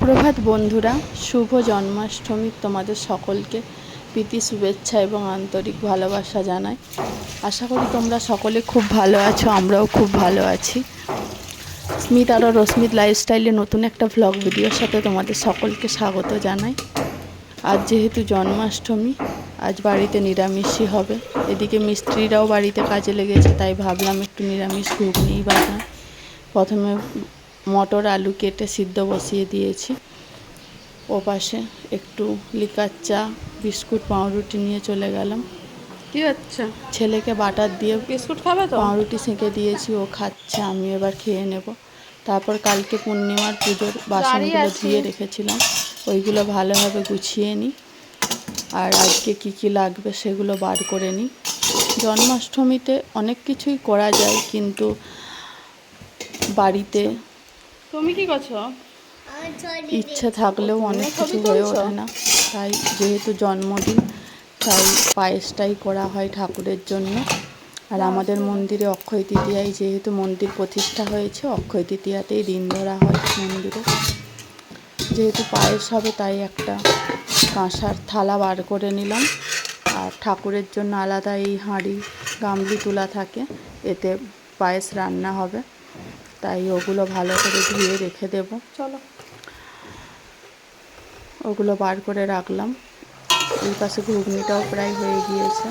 সুপ্রভাত বন্ধুরা, শুভ জন্মাষ্টমী। তোমাদের সকলকে প্রীতি শুভেচ্ছা এবং আন্তরিক ভালোবাসা জানাই। আশা করি তোমরা সকলে খুব ভালো আছো, আমরাও খুব ভালো আছি। স্মিত আর রশ্মিত লাইফস্টাইলে নতুন একটা ভ্লগ ভিডিওর সাথে তোমাদের সকলকে স্বাগত জানাই। আজ যেহেতু জন্মাষ্টমী, আজ বাড়িতে নিরামিষই হবে। এদিকে মিস্ত্রিরাও বাড়িতে কাজে লেগেছে, তাই ভাবলাম একটু নিরামিষ ঘুগনিই বানাই। প্রথমে মটর আলু কেটে সিদ্ধ বসিয়ে দিয়েছি। ও পাশে একটু লিকার চা, বিস্কুট, পাউরুটি নিয়ে চলে গেলাম। কি হচ্ছে? ছেলেকে বাটার দিয়ে বিস্কুট খাবে তো? পাউরুটি সেঁকে দিয়েছি, ও খাচ্ছে, আমি এবার খেয়ে নেব। তারপর কালকে পূর্ণিমার পুজোর বাসনগুলো ধুয়ে রেখেছিলাম, ওইগুলো ভালোভাবে গুছিয়ে নিই। আর আজকে কি কি লাগবে সেগুলো বার করে নিই। জন্মাষ্টমীতে অনেক কিছুই করা যায়, কিন্তু বাড়িতে তুমি কি করছো? ইচ্ছে থাকলেও অনেক কিছু হয়ে ওঠে না। তাই যেহেতু জন্মদিন, তাই পায়েসটাই করা হয় ঠাকুরের জন্য। আর আমাদের মন্দিরে অক্ষয় তৃতীয়ায়, যেহেতু মন্দির প্রতিষ্ঠা হয়েছে, অক্ষয় তৃতীয়াতেই দিন ধরা হয় মন্দিরে। যেহেতু পায়েস হবে, তাই একটা কাঁসার থালা বার করে নিলাম। আর ঠাকুরের জন্য আলাদা এই হাঁড়ি গামলি তোলা থাকে, এতে পায়েস রান্না হবে, তাই ওগুলো ভালো করে ধুয়ে রেখে দেব। চলো, ওগুলো বার করে রাখলাম। এই পাশে ঘুগনিটাও প্রায় হয়ে গিয়েছে।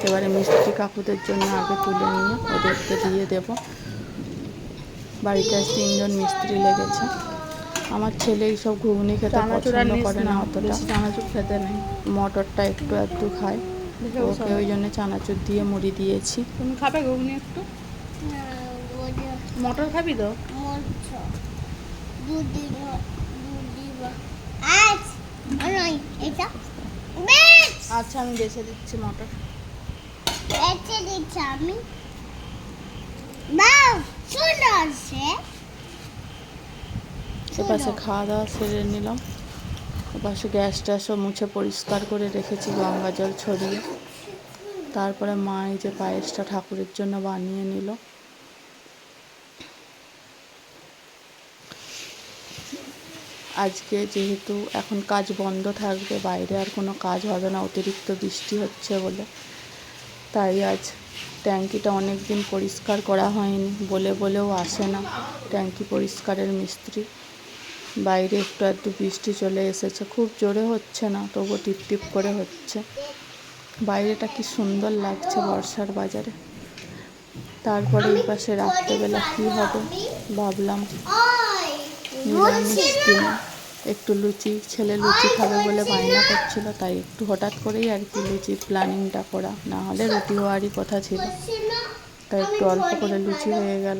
এবারে মিস্ত্রি কাকুদের জন্য আগে তুলে নিয়ে ওদেরকে দিয়ে দেব। বাড়িতে আজ 3 জন মিস্ত্রি লেগেছে। আমার ছেলে এইসব ঘুগনি খেতে পছন্দ করে না অতটা, চানাচুর খেতে নেই। মটরটা একটু একটু খায়, ওকে ওই জন্য চানাচুর দিয়ে মুড়ি দিয়েছি। তুমি খাবে ঘুগনি একটু? মটর খাবি তো? আচ্ছা, আমি বেছে দিচ্ছি মটর। এপাশে খাওয়া দাওয়া সেরে নিলাম। এপাশে গ্যাস ট্যাসও মুছে পরিষ্কার করে রেখেছি গঙ্গা জল ছড়িয়ে। তারপরে মা এই যে পায়েসটা ঠাকুরের জন্য বানিয়ে নিল। আজকে যেহেতু এখন কাজ বন্ধ থাকবে, বাইরে আর কোনো কাজ হবে না, অতিরিক্ত বৃষ্টি হচ্ছে বলে, তাই আজ ট্যাঙ্কিটা অনেক দিন পরিষ্কার করা হয়নি, বলেও আসে না ট্যাঙ্কি পরিষ্কারের মিস্ত্রি। বাইরে একটু একটু বৃষ্টি চলে এসেছে, খুব জোরে হচ্ছে না, তবু টিপ টিপ করে হচ্ছে। বাইরেটা কি সুন্দর লাগছে বর্ষার বাজারে। তারপরে এই পাশে রাত্রেবেলা কী হবে ভাবলাম, নিরামিষ দিনে একটু লুচি, ছেলে লুচি খাবে বলে বায়না করছিল, তাই একটু হঠাৎ করেই আর কি লুচির প্ল্যানিংটা করা, না হলে রুটি হওয়ারই কথা ছিল। তাই একটু অল্প করে লুচি হয়ে গেল।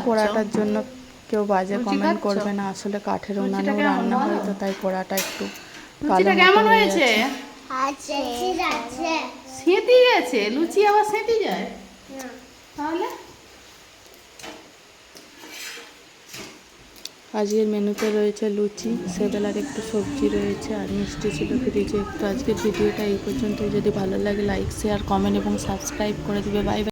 পোড়াটার জন্য কেউ বাজে কমেন্ট করবে না, আসলে কাঠের উনানেও রান্না হয় তো, তাই পোড়াটা একটু কালো কেমন হয়ে হয়েছে? সেঁতি গেছে? লুচি আবার সেঁতি যায়? তাহলে আজকের মেনুতে রয়েছে লুচি, সেবেলার একটু সবজি রয়েছে, আর মিষ্টি ছিল ফ্রিজে একটু। আজকের ভিডিওটা এই পর্যন্ত। যদি ভালো লাগে লাইক, শেয়ার, কমেন্ট এবং সাবস্ক্রাইব করে দিবে। Bye bye.